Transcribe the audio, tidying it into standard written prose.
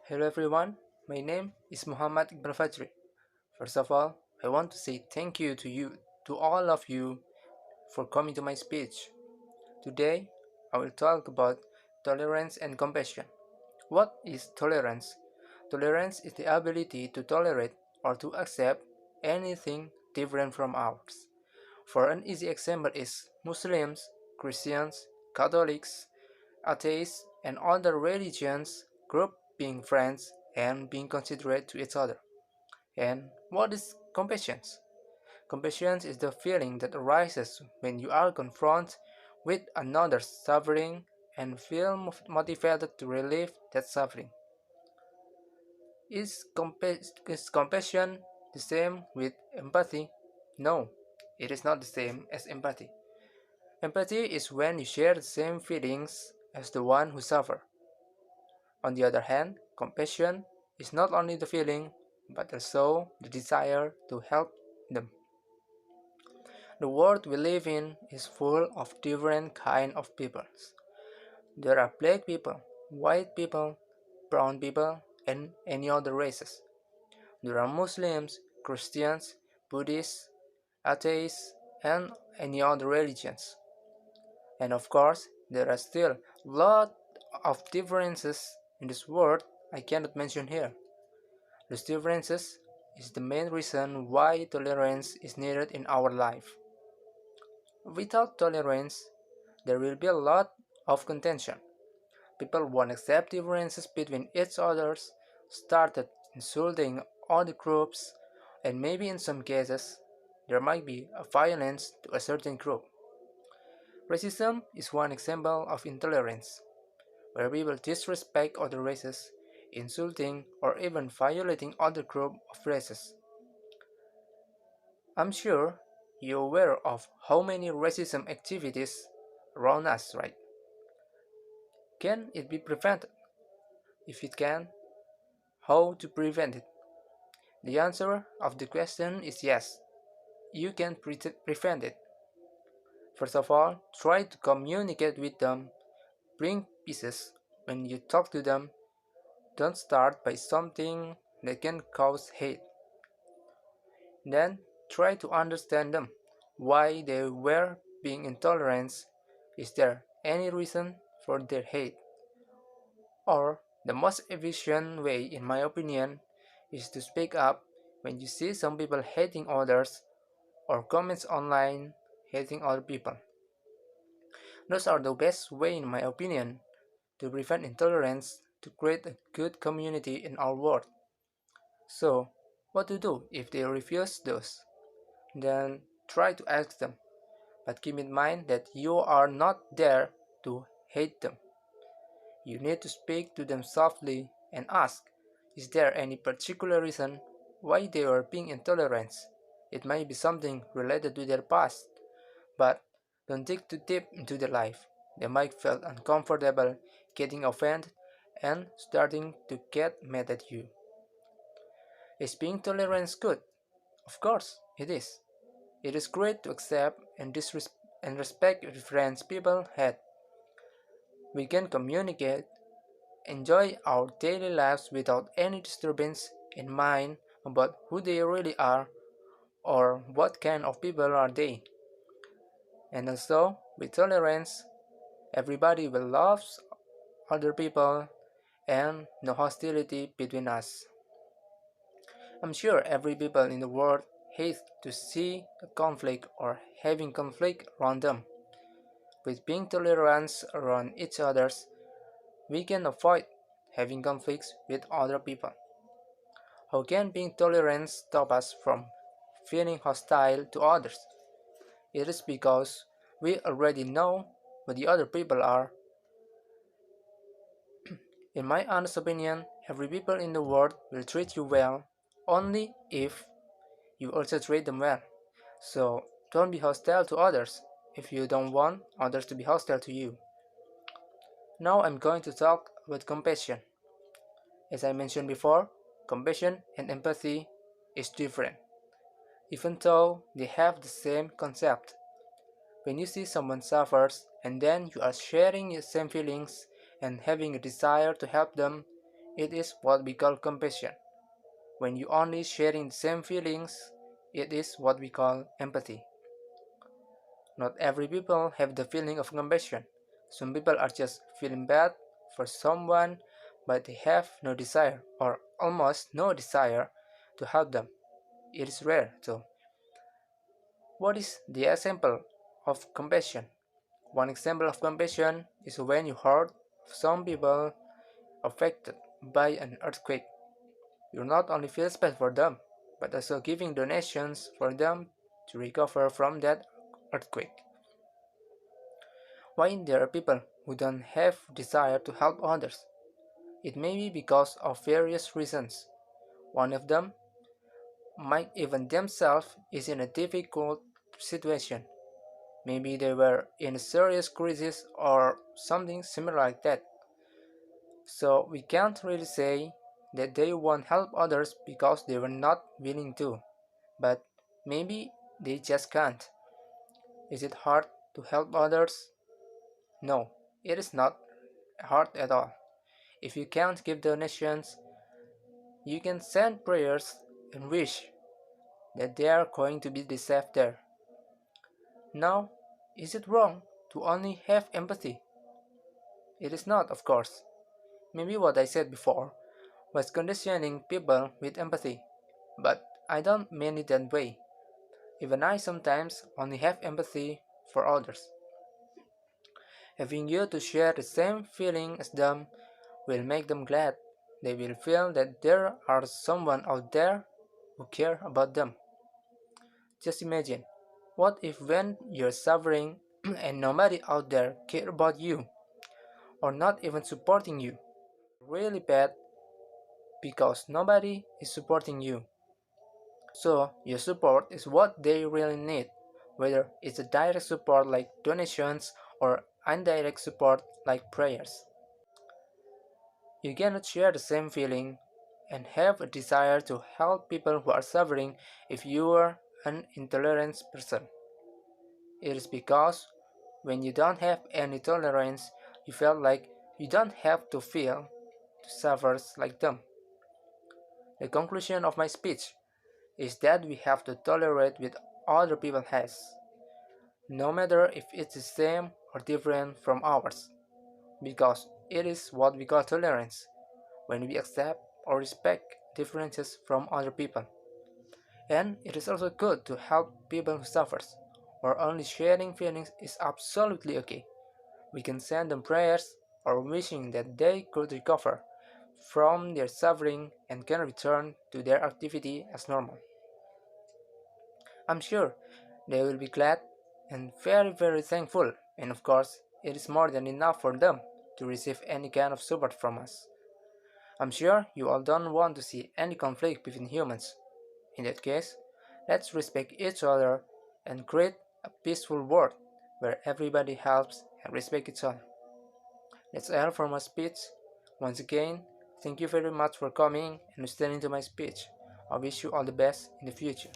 Hello everyone, my name is Muhammad Iqbal Fajri. First of all, I want to say thank you to all of you for coming to my speech. Today, I will talk about tolerance and compassion. What is tolerance? Tolerance is the ability to tolerate or to accept anything different from ours. For an easy example is Muslims, Christians, Catholics, atheists, and other religions group being friends and being considerate to each other. And what is compassion? Compassion is the feeling that arises when you are confronted with another's suffering and feel motivated to relieve that suffering. Is compassion the same with empathy? No, it is not the same as empathy. Empathy is when you share the same feelings as the one who suffers. On the other hand, compassion is not only the feeling, but also the desire to help them. The world we live in is full of different kinds of peoples. There are black people, white people, brown people, and any other races. There are Muslims, Christians, Buddhists, atheists, and any other religions. And of course, there are still a lot of differences in this world I cannot mention here. These differences is the main reason why tolerance is needed in our life. Without tolerance, there will be a lot of contention. People won't accept differences between each others, started insulting other groups, and maybe in some cases, there might be a violence to a certain group. Racism is one example of intolerance, where people disrespect other races, insulting or even violating other group of races. I'm sure you're aware of how many racism activities around us, right? Can it be prevented? If it can, how to prevent it? The answer of the question is yes, you can prevent it. First of all, try to communicate with them, bring pieces. When you talk to them, don't start by something that can cause hate. Then try to understand them, why they were being intolerant. Is there any reason for their hate? Or the most efficient way, in my opinion, is to speak up when you see some people hating others or comments online hating other people. Those are the best way, in my opinion, to prevent intolerance, to create a good community in our world. So, what to do if they refuse those? Then try to ask them, but keep in mind that you are not there to hate them. You need to speak to them softly and ask, is there any particular reason why they are being intolerant? It might be something related to their past, but don't dig too deep into their life. They might feel uncomfortable, getting offended, and starting to get mad at you. Is being tolerant good? Of course, it is. It is great to accept and respect different people had. We can communicate, enjoy our daily lives without any disturbance in mind about who they really are or what kind of people are they. And also, with tolerance, everybody will love other people and no hostility between us. I'm sure every people in the world hates to see a conflict or having conflict around them. With being tolerant around each others, we can avoid having conflicts with other people. How can being tolerant stop us from feeling hostile to others? It is because we already know what the other people are. In my honest opinion, every people in the world will treat you well only if you also treat them well. So don't be hostile to others if you don't want others to be hostile to you. Now I'm going to talk about compassion. As I mentioned before, compassion and empathy is different, even though they have the same concept. When you see someone suffers and then you are sharing the same feelings and having a desire to help them, it is what we call compassion. When you only sharing the same feelings, it is what we call empathy. Not every people have the feeling of compassion. Some people are just feeling bad for someone, but they have no desire or almost no desire to help them. It is rare too. What is the example of compassion? One example of compassion is when you heard of some people affected by an earthquake. You not only feel bad for them, but also giving donations for them to recover from that earthquake. Why there are people who don't have desire to help others? It may be because of various reasons. One of them might even themselves is in a difficult situation. Maybe they were in a serious crisis or something similar like that. So we can't really say that they won't help others because they were not willing to, but maybe they just can't. Is it hard to help others? No, it is not hard at all. If you can't give donations, you can send prayers and wish that they are going to be safe there. Now, is it wrong to only have empathy? It is not, of course. Maybe what I said before was conditioning people with empathy, but I don't mean it that way. Even I sometimes only have empathy for others. Having you to share the same feeling as them will make them glad. They will feel that there are someone out there who care about them. Just imagine, what if when you're suffering and nobody out there care about you or not even supporting you? Really bad because nobody is supporting you. So your support is what they really need, whether it's a direct support like donations or indirect support like prayers. You cannot share the same feeling and have a desire to help people who are suffering if you are an intolerant person. It is because when you don't have any tolerance, you feel like you don't have to feel to suffer like them. The conclusion of my speech is that we have to tolerate what other people has, no matter if it's the same or different from ours, because it is what we call tolerance when we accept or respect differences from other people. And it is also good to help people who suffer, or only sharing feelings is absolutely okay. We can send them prayers or wishing that they could recover from their suffering and can return to their activity as normal. I'm sure they will be glad and very, very thankful, and of course, it is more than enough for them to receive any kind of support from us. I'm sure you all don't want to see any conflict between humans. In that case, let's respect each other and create a peaceful world where everybody helps and respects each other. That's all for my speech. Once again, thank you very much for coming and listening to my speech. I wish you all the best in the future.